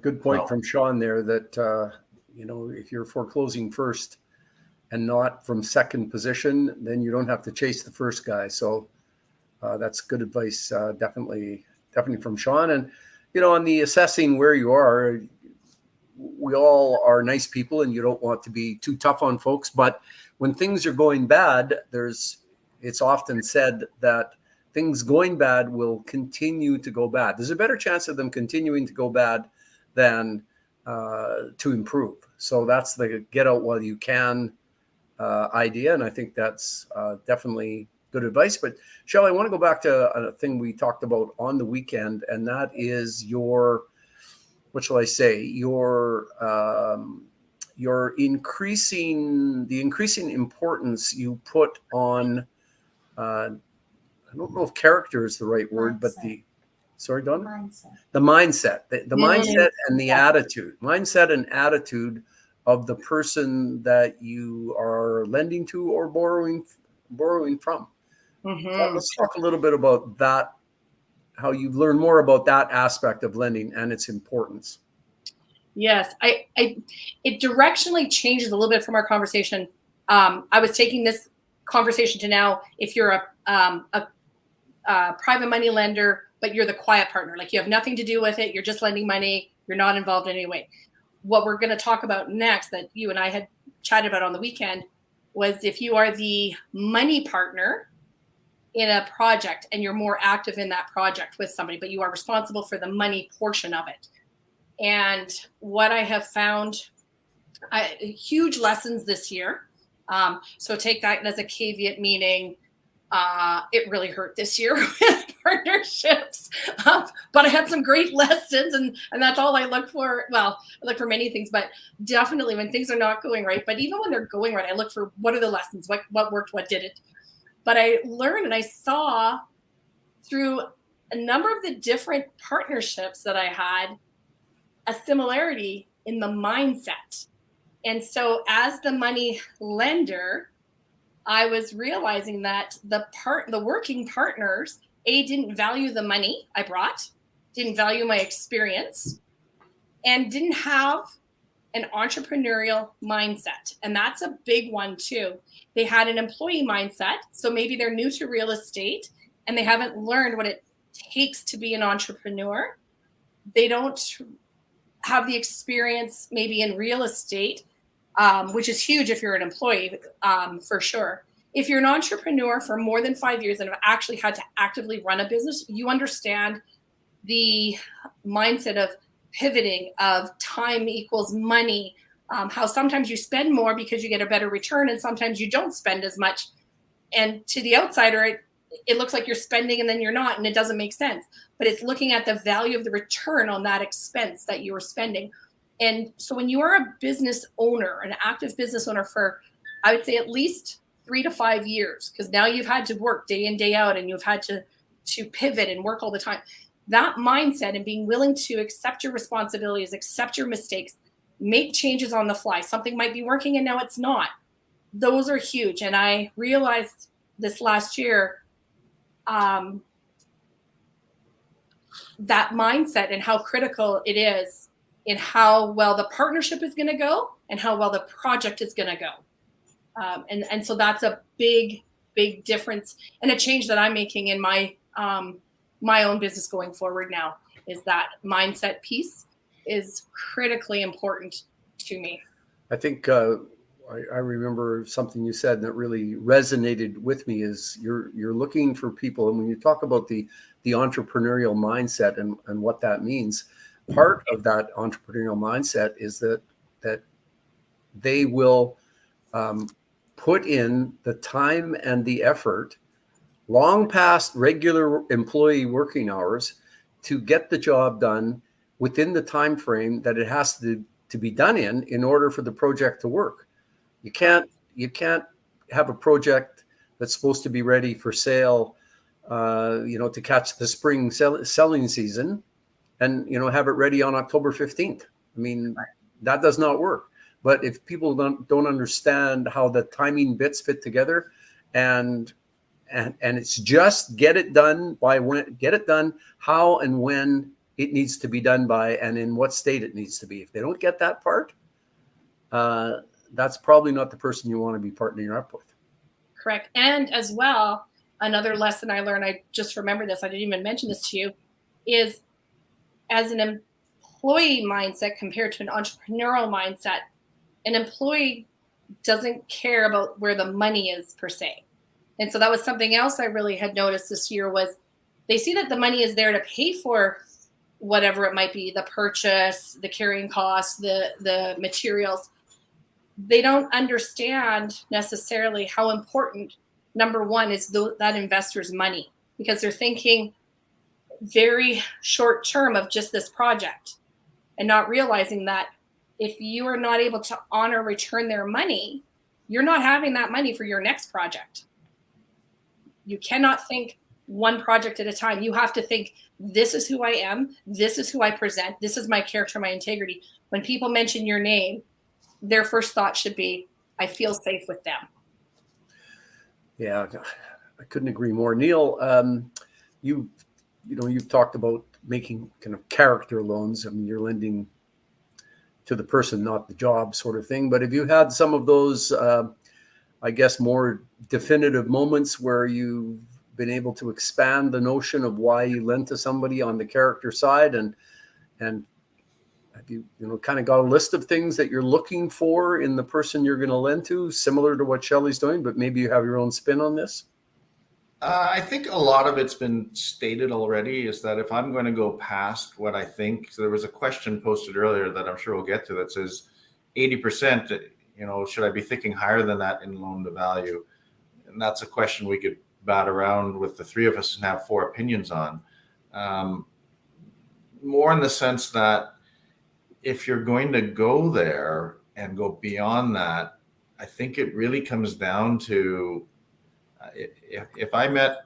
Good point from Sean there that, you know, if you're foreclosing first and not from second position, then you don't have to chase the first guy. So that's good advice, definitely from Sean. And, you know, on the assessing where you are, we all are nice people and you don't want to be too tough on folks. But when things are going bad, it's often said that things going bad will continue to go bad. There's a better chance of them continuing to go bad than to improve. So that's the get out while you can idea. And I think that's definitely good advice. But Shelley, I want to go back to a thing we talked about on the weekend, and that is your, what shall I say, your increasing importance you put on, I don't know if character is the right word, but sorry, Donna? The mindset, the mindset and the attitude, mindset and attitude of the person that you are lending to or borrowing from. Let's talk a little bit about that, how you've learned more about that aspect of lending and its importance. Yes, it directionally changes a little bit from our conversation. I was taking this conversation to now, if you're a private money lender, but you're the quiet partner, like you have nothing to do with it, you're just lending money, you're not involved in any way. What we're going to talk about next, that you and I had chatted about on the weekend, was if you are the money partner in a project and you're more active in that project with somebody, but you are responsible for the money portion of it. And what I have found, huge lessons this year. So take that as a caveat, meaning it really hurt this year with partnerships. But I had some great lessons, and that's all I look for. Well, I look for many things, but definitely when things are not going right, but even when they're going right, I look for what are the lessons, what worked, what didn't. But I learned and I saw through a number of the different partnerships that I had a similarity in the mindset. And so as the money lender, I was realizing that the working partners, didn't value the money I brought, didn't value my experience, and didn't have an entrepreneurial mindset. And that's a big one too. They had an employee mindset. So maybe they're new to real estate and they haven't learned what it takes to be an entrepreneur. They don't have the experience maybe in real estate, which is huge if you're an employee, for sure. If you're an entrepreneur for more than 5 years and have actually had to actively run a business, you understand the mindset of pivoting, of time equals money, how sometimes you spend more because you get a better return and sometimes you don't spend as much. And to the outsider, it looks like you're spending and then you're not, and it doesn't make sense. But it's looking at the value of the return on that expense that you were spending. And so when you are a business owner, an active business owner for, I would say at least 3 to 5 years, because now you've had to work day in, day out, and you've had to pivot and work all the time. That mindset and being willing to accept your responsibilities, accept your mistakes, make changes on the fly. Something might be working and now it's not. Those are huge. And I realized this last year, that mindset and how critical it is in how well the partnership is going to go and how well the project is going to go. And so that's a big difference and a change that I'm making in my own business going forward now, is that mindset piece is critically important to me. I think I remember something you said that really resonated with me is you're looking for people. And when you talk about the entrepreneurial mindset and what that means, part of that entrepreneurial mindset is that they will put in the time and the effort long past regular employee working hours to get the job done within the time frame that it has to be done in order for the project to work. You can't have a project that's supposed to be ready for sale, to catch the spring selling season, and have it ready on October 15th. I mean, that does not work. But if people don't understand how the timing bits fit together, and it's just get it done how and when it needs to be done by, and in what state it needs to be. If they don't get that part, that's probably not the person you want to be partnering up with. Correct. And as well, another lesson I learned, I just remember this, I didn't even mention this to you, is as an employee mindset compared to an entrepreneurial mindset, an employee doesn't care about where the money is per se. And so that was something else I really had noticed this year, was they see that the money is there to pay for whatever it might be, the purchase, the carrying costs, the materials. They don't understand necessarily how important, number one, is that investor's money, because they're thinking very short term of just this project and not realizing that if you are not able to honor, return their money, you're not having that money for your next project. You cannot think one project at a time. You have to think, this is who I am. This is who I present. This is my character, my integrity. When people mention your name, their first thought should be, I feel safe with them. Yeah, I couldn't agree more. Neil, you've talked about making kind of character loans. I mean, you're lending to the person, not the job, sort of thing. But have you had some of those, I guess, more definitive moments where you've been able to expand the notion of why you lend to somebody on the character side, and have you kind of got a list of things that you're looking for in the person you're going to lend to, similar to what Shelley's doing, but maybe you have your own spin on this? I think a lot of it's been stated already, is that if I'm going to go past what I think, so there was a question posted earlier that I'm sure we'll get to that says 80%, should I be thinking higher than that in loan to value? And that's a question we could bat around with the three of us and have 4 opinions on. More in the sense that if you're going to go there and go beyond that, I think it really comes down to if I met,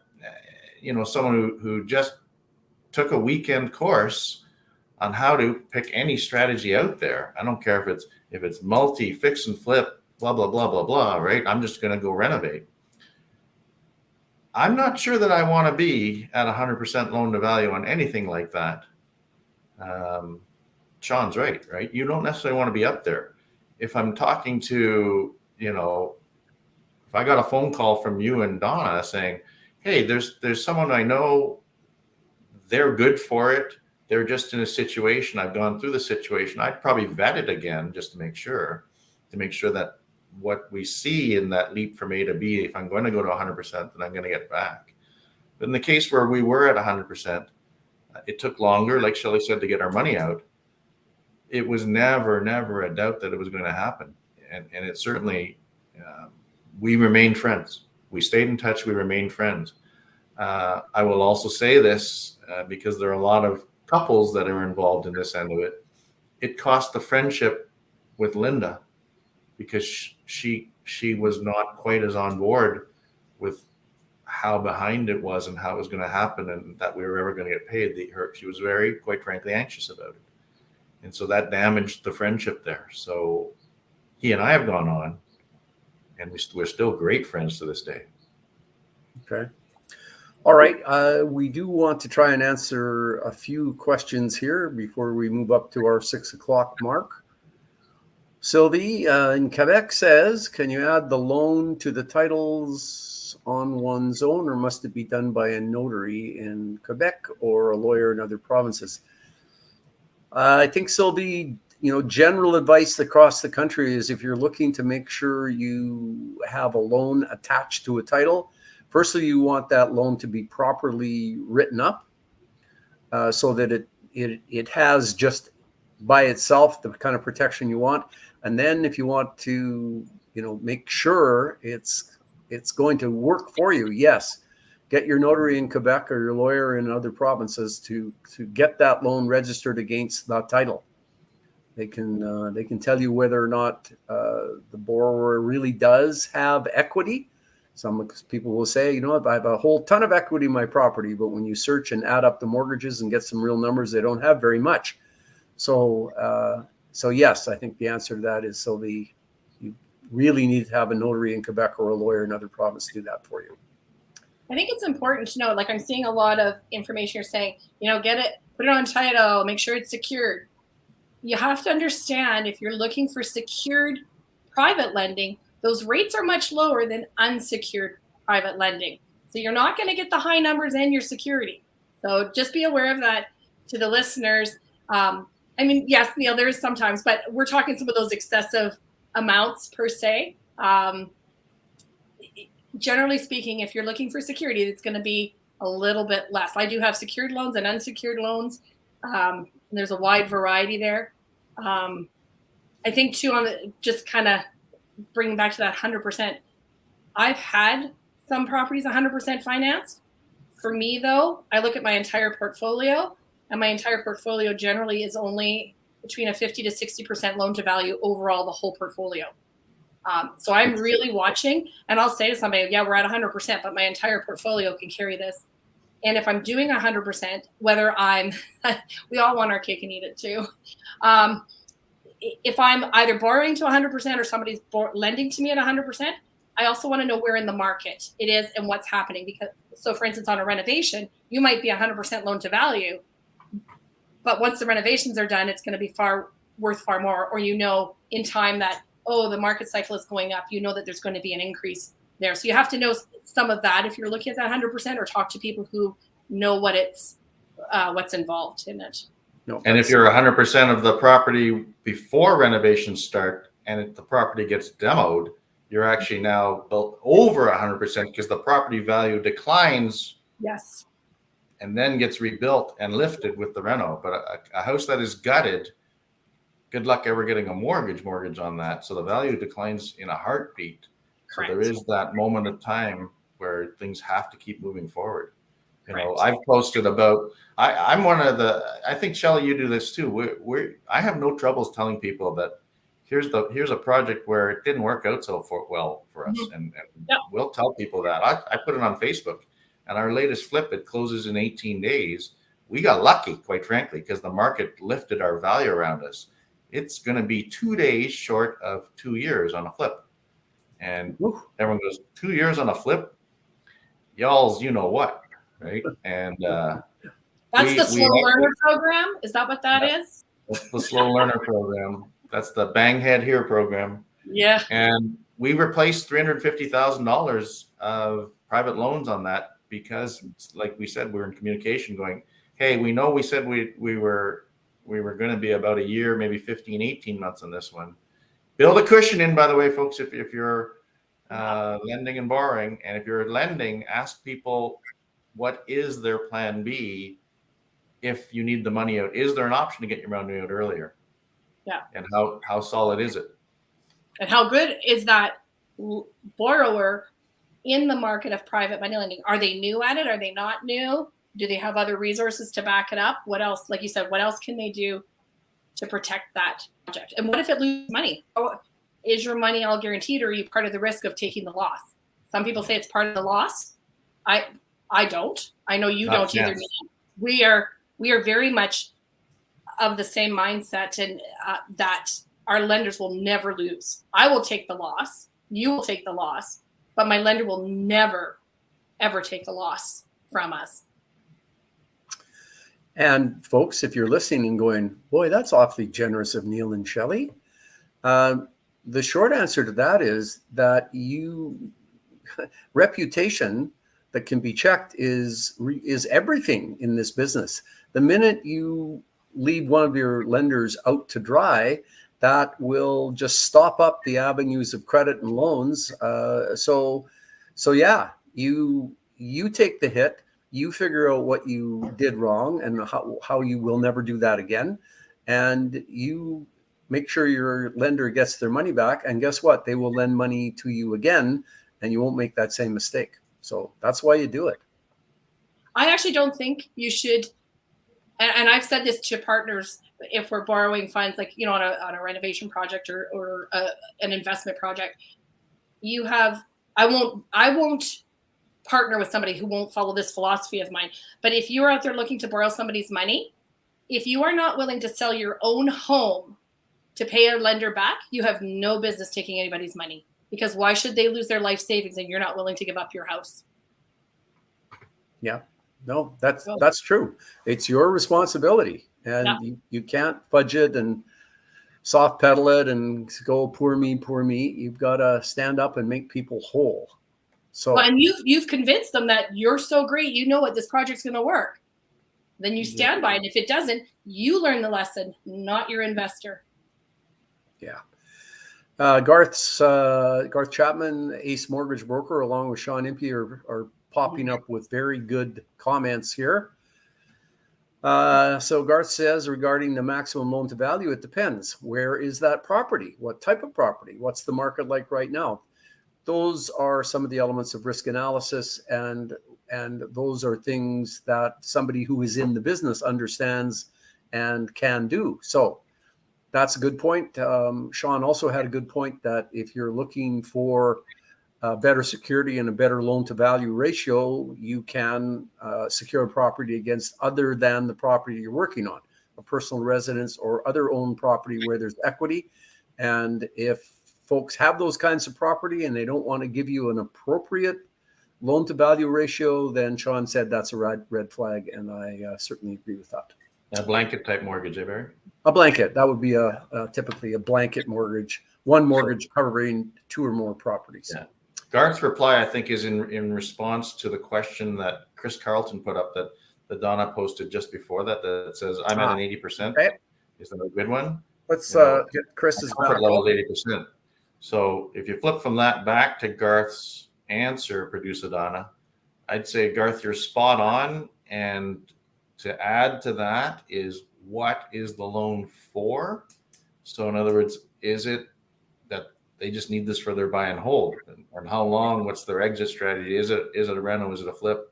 someone who just took a weekend course, on how to pick any strategy out there. I don't care if it's multi, fix and flip, blah, blah, blah, blah, blah, right? I'm just going to go renovate. I'm not sure that I want to be at 100% loan to value on anything like that. Sean's right? You don't necessarily want to be up there. If I'm talking to, if I got a phone call from you and Donna saying, hey, there's someone I know, they're good for it. They're just in a situation. I've gone through the situation. I'd probably vet it again just to make sure that what we see in that leap from A to B, if I'm going to go to 100%, then I'm going to get back. But in the case where we were at 100%, it took longer, like Shelley said, to get our money out. It was never a doubt that it was going to happen. And it certainly, we remained friends. We stayed in touch. We remained friends. I will also say this because there are a lot of couples that are involved in this end of it. It cost the friendship with Linda because she was not quite as on board with how behind it was and how it was going to happen and that we were ever going to get paid. She was very, quite frankly, anxious about it. And so that damaged the friendship there. So he and I have gone on and we're still great friends to this day. Okay. All right. We do want to try and answer a few questions here before we move up to our 6 o'clock mark. Sylvie in Quebec says, can you add the loan to the titles on one's own, or must it be done by a notary in Quebec or a lawyer in other provinces? I think, Sylvie, general advice across the country is if you're looking to make sure you have a loan attached to a title, firstly, you want that loan to be properly written up so that it has just by itself the kind of protection you want. And then if you want to, make sure it's going to work for you, yes, get your notary in Quebec or your lawyer in other provinces to get that loan registered against the title. They can tell you whether or not the borrower really does have equity. Some people will say, I have a whole ton of equity in my property, but when you search and add up the mortgages and get some real numbers, they don't have very much. So yes, I think the answer to that is you really need to have a notary in Quebec or a lawyer in another province to do that for you. I think it's important to know, like I'm seeing a lot of information you're saying, get it, put it on title, make sure it's secured. You have to understand if you're looking for secured private lending, those rates are much lower than unsecured private lending. So you're not going to get the high numbers and your security. So just be aware of that to the listeners. Yes, there is sometimes, but we're talking some of those excessive amounts per se. Generally speaking, if you're looking for security, it's going to be a little bit less. I do have secured loans and unsecured loans. There's a wide variety there. I think too, just kind of bringing back to that 100%, I've had some properties 100% financed. For me though, I look at my entire portfolio, and my entire portfolio generally is only between a 50 to 60% loan to value overall, the whole portfolio. So I'm really watching, and I'll say to somebody, yeah, we're at 100%, but my entire portfolio can carry this. And if I'm doing 100%, whether we all want our cake and eat it too. If I'm either borrowing to 100% or somebody's lending to me at 100%, I also want to know where in the market it is and what's happening. So for instance, on a renovation, you might be 100% loan to value, but once the renovations are done, it's going to be worth far more. Or in time that, the market cycle is going up, that there's going to be an increase there. So you have to know some of that if you're looking at that 100%, or talk to people who know what's involved in it. No, and if you're 100% of the property before renovations start and the property gets demoed, you're actually now built over 100% because the property value declines. Yes. And then gets rebuilt and lifted with the reno. But a house that is gutted, good luck ever getting a mortgage on that. So the value declines in a heartbeat. Correct. So there is that moment of time where things have to keep moving forward. Correct. I've posted about, I'm one of I think Shelley, you do this too. I have no troubles telling people that here's a project where it didn't work out so well for us. Mm-hmm. And yep. We'll tell people that. I put it on Facebook, and our latest flip, it closes in 18 days. we got lucky, quite frankly, because the market lifted our value around us. It's going to be 2 days short of 2 years on a flip. And everyone goes, 2 years on a flip? Y'all's, you know what, right? And that's the slow learner program. Is that what that is? That's the slow learner program. That's the bang head here program. Yeah. And we replaced $350,000 of private loans on that because, like we said, we're in communication going, hey, we know we said we were going to be about a year, maybe 15, 18 months on this one. Build a cushion in, by the way, folks, if you're lending and borrowing. And if you're lending, ask people, what is their plan B if you need the money out? Is there an option to get your money out earlier? Yeah. And how solid is it? And how good is that borrower in the market of private money lending? Are they new at it? Are they not new? Do they have other resources to back it up? What else, like you said, what else can they do to protect that project? And what if it loses money? Is your money all guaranteed, or are you part of the risk of taking the loss? Some people say it's part of the loss. I don't. I know you don't either. We are very much of the same mindset, and that our lenders will never lose. I will take the loss. You will take the loss, but my lender will never, ever take the loss from us. And folks, if you're listening and going, boy, that's awfully generous of Neil and Shelley, the short answer to that is that reputation that can be checked is everything in this business. The minute you leave one of your lenders out to dry, that will just stop up the avenues of credit and loans. So yeah, you take the hit. You figure out what you did wrong and how you will never do that again. And you make sure your lender gets their money back. And guess what? They will lend money to you again, and you won't make that same mistake. So that's why you do it. I actually don't think you should. And I've said this to partners, if we're borrowing funds, like, you know, on a renovation project or an investment project, I won't partner with somebody who won't follow this philosophy of mine. But if you're out there looking to borrow somebody's money, if you are not willing to sell your own home to pay a lender back, you have no business taking anybody's money, because why should they lose their life savings and you're not willing to give up your house? Yeah, no, that's true. It's your responsibility, and you can't fudge it and soft pedal it and go, poor me, poor me. You've got to stand up and make people whole. So, well, and you've convinced them that you're so great, you know what, this project's going to work. Then you stand by it. And if it doesn't, you learn the lesson, not your investor. Yeah. Garth Chapman, Ace Mortgage Broker, along with Sean Impey are popping up with very good comments here. So Garth says, regarding the maximum loan to value, it depends. Where is that property? What type of property? What's the market like right now? Those are some of the elements of risk analysis, and those are things that somebody who is in the business understands and can do. So that's a good point. Sean also had a good point that if you're looking for better security and a better loan to value ratio, you can secure a property against other than the property you're working on, a personal residence or other owned property where there's equity. And if folks have those kinds of property and they don't want to give you an appropriate loan to value ratio, then Sean said that's a red flag. And I certainly agree with that. A blanket type mortgage, Barry? A blanket. That would be typically a blanket mortgage, one mortgage covering two or more properties. Yeah. Garth's reply, I think, is in response to the question that Chris Carlton put up that Donna posted just before that says, I'm at an 80%. Okay. Is that a good one? Let's get Chris's comfort level is 80%. So if you flip from that back to Garth's answer, producer Donna, I'd say, Garth, you're spot on. And to add to that is, what is the loan for? So in other words, is it that they just need this for their buy and hold? And how long? What's their exit strategy? Is it a rental? Is it a flip?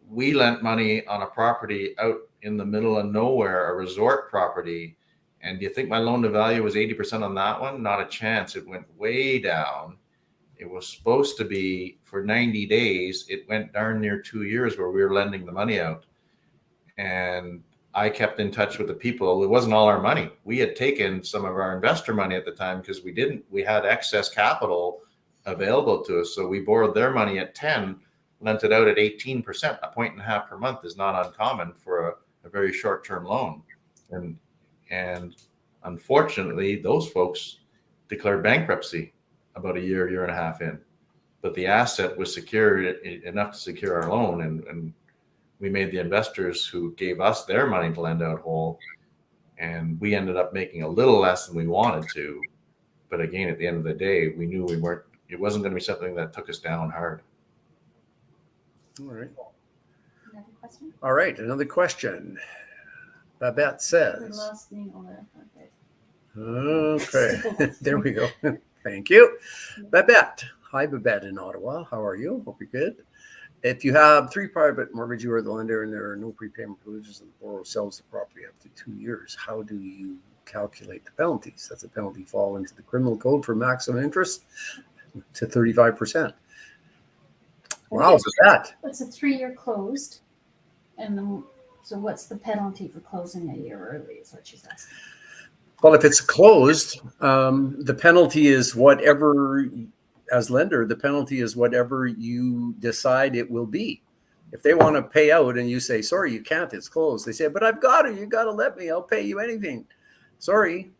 We lent money on a property out in the middle of nowhere, a resort property. And do you think my loan to value was 80% on that one? Not a chance. It went way down. It was supposed to be for 90 days. It went darn near 2 years where we were lending the money out. And I kept in touch with the people. It wasn't all our money. We had taken some of our investor money at the time because we had excess capital available to us. So we borrowed their money at 10, lent it out at 18%. 1.5% per month is not uncommon for a very short-term loan. And unfortunately, those folks declared bankruptcy about a year and a half in. But the asset was secure enough to secure our loan, and we made the investors who gave us their money to lend out whole, and we ended up making a little less than we wanted to. But again, at the end of the day, we knew it wasn't going to be something that took us down hard. All right. Another question? All right. Another question. Babette says. Last name on it. Okay. There we go. Thank you. Babette. Hi, Babette in Ottawa. How are you? Hope you're good. If you have 3 private mortgage, you are the lender and there are no prepayment provisions and the borrower sells the property after 2 years, how do you calculate the penalties? Does the penalty fall into the criminal code for maximum interest to 35%? Wow, what's that? It's a 3-year closed. And so what's the penalty for closing a year early is what she's asking. Well, if it's closed, the penalty is whatever, as lender, the penalty is whatever you decide it will be. If they want to pay out and you say, sorry, you can't, it's closed. They say, but I've got it. You got to let me. I'll pay you anything. Sorry,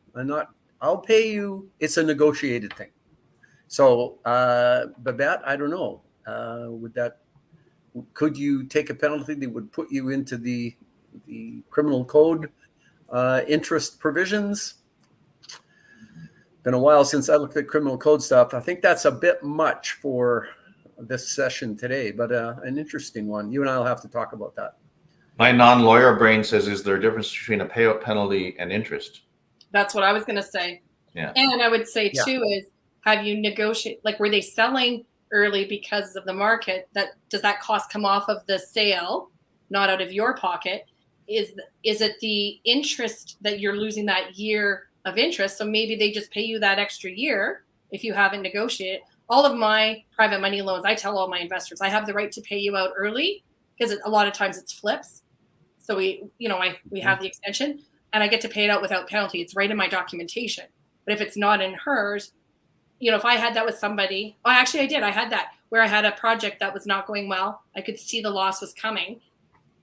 I'll pay you. It's a negotiated thing. So, Babette, I don't know. Could you take a penalty that would put you into the criminal code interest provisions? Been a while since I looked at criminal code stuff. I think that's a bit much for this session today, but an interesting one. You and I will have to talk about that. My non-lawyer brain says, is there a difference between a payout penalty and interest? That's what I was going to say. Yeah. And I would say too is, have you negotiate, like, were they selling early because of the market? Does that cost come off of the sale, not out of your pocket? Is it the interest that you're losing that year of interest? So maybe they just pay you that extra year if you haven't negotiated. All of my private money loans, I tell all my investors, I have the right to pay you out early because a lot of times it's flips. So we have the extension and I get to pay it out without penalty. It's right in my documentation. But if it's not in hers, if I had that with somebody, I did. I had that where I had a project that was not going well. I could see the loss was coming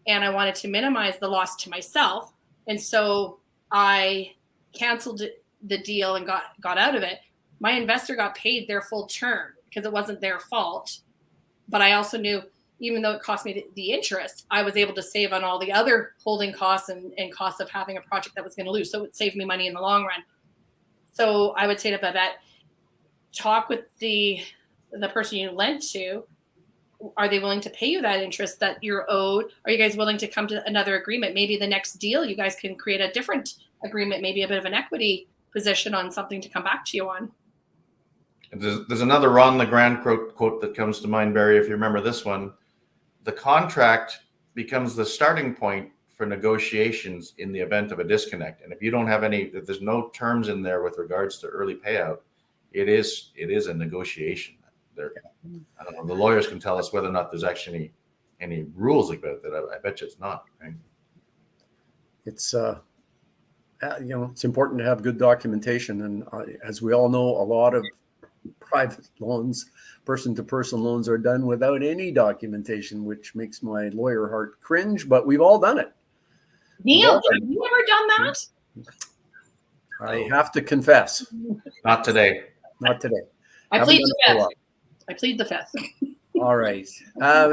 and I wanted to minimize the loss to myself. And so I canceled the deal and got out of it. My investor got paid their full term because it wasn't their fault. But I also knew, even though it cost me the interest, I was able to save on all the other holding costs and costs of having a project that was going to lose. So it saved me money in the long run. So I would say to Babette, talk with the person you lent to. Are they willing to pay you that interest that you're owed? Are you guys willing to come to another agreement? Maybe the next deal, you guys can create a different agreement, maybe a bit of an equity position on something to come back to you on. There's another Ron LeGrand quote that comes to mind, Barry, if you remember this one. The contract becomes the starting point for negotiations in the event of a disconnect. And if you don't have if there's no terms in there with regards to early payout, it is a negotiation. I don't know. The lawyers can tell us whether or not there's actually any rules about that. I bet you it's not. Right? It's it's important to have good documentation, and as we all know, a lot of private loans, person-to-person loans, are done without any documentation, which makes my lawyer heart cringe. But we've all done it. Neil, have you ever done that? I have to confess, Not today. not today. I plead the fifth. I plead the fifth. All right.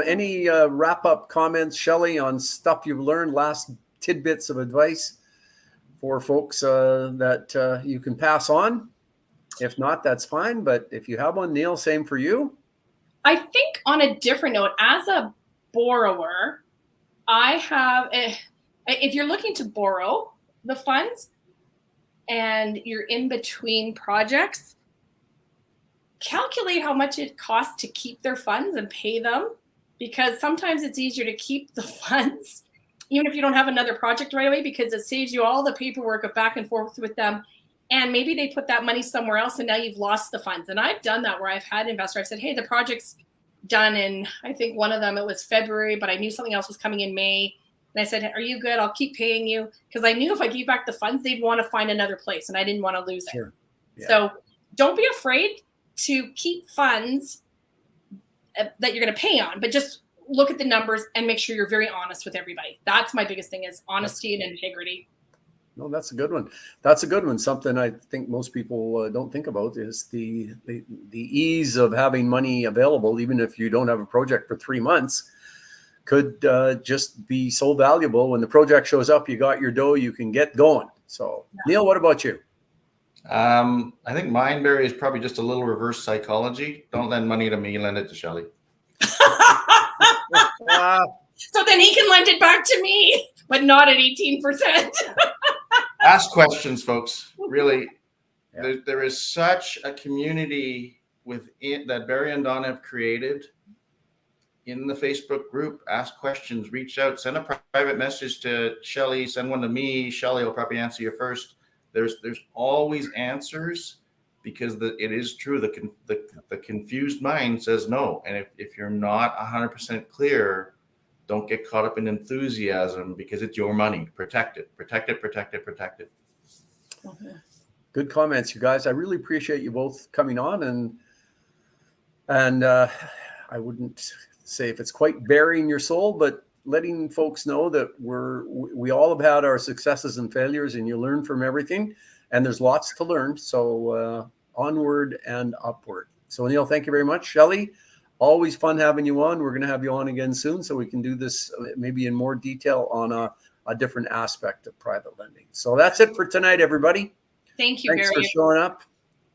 Any wrap-up comments, Shelley, on stuff you've learned, last tidbits of advice for folks that you can pass on? If not, that's fine. But if you have one, Neil, same for you. I think on a different note, as a borrower, I have, if you're looking to borrow the funds and you're in between projects, calculate how much it costs to keep their funds and pay them, because sometimes it's easier to keep the funds even if you don't have another project right away, because it saves you all the paperwork of back and forth with them. And maybe they put that money somewhere else and now you've lost the funds. And I've done that where I've had investors, I've said, hey, the project's done in, I think one of them, it was February, but I knew something else was coming in May. And I said, are you good? I'll keep paying you. Because I knew if I gave back the funds, they'd want to find another place, and I didn't want to lose it. Sure. Yeah. So don't be afraid to keep funds that you're going to pay on, but just look at the numbers and make sure you're very honest with everybody. That's my biggest thing, is honesty and integrity. No, that's a good one. That's a good one. Something I think most people don't think about is the ease of having money available, even if you don't have a project for 3 months, could just be so valuable. When the project shows up, you got your dough, you can get going. So, Neil, what about you? I think mine, Barry, is probably just a little reverse psychology. Don't lend money to me, lend it to Shelley. So then he can lend it back to me, but not at 18%. Ask questions, folks. Really, Yeah. there is such a community within that Barry and Donna have created in the Facebook group. Ask questions, reach out, send a private message to Shelley, send one to me. Shelley will probably answer you first. There's always answers, because it is true. The confused mind says no. And if you're not 100% clear, don't get caught up in enthusiasm, because it's your money. Protect it, protect it, protect it, protect it. Okay. Good comments, you guys. I really appreciate you both coming on, and I wouldn't say if it's quite burying your soul, but letting folks know that we all have had our successes and failures, and you learn from everything, and there's lots to learn. So onward and upward. So Neil, thank you very much. Shelley, always fun having you on. We're going to have you on again soon, so we can do this maybe in more detail on a different aspect of private lending. So that's it for tonight, everybody. Thank you, Thanks Barry. for showing up.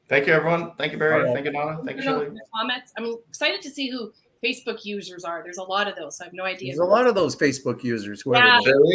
Thank you, everyone. Thank you, Barry. All right. Thank you, Donna. Thank you, Shelley. Comments. I'm excited to see who Facebook users are. There's a lot of those. I have no idea. There's a lot of those Facebook users. Whoever Yeah. they are.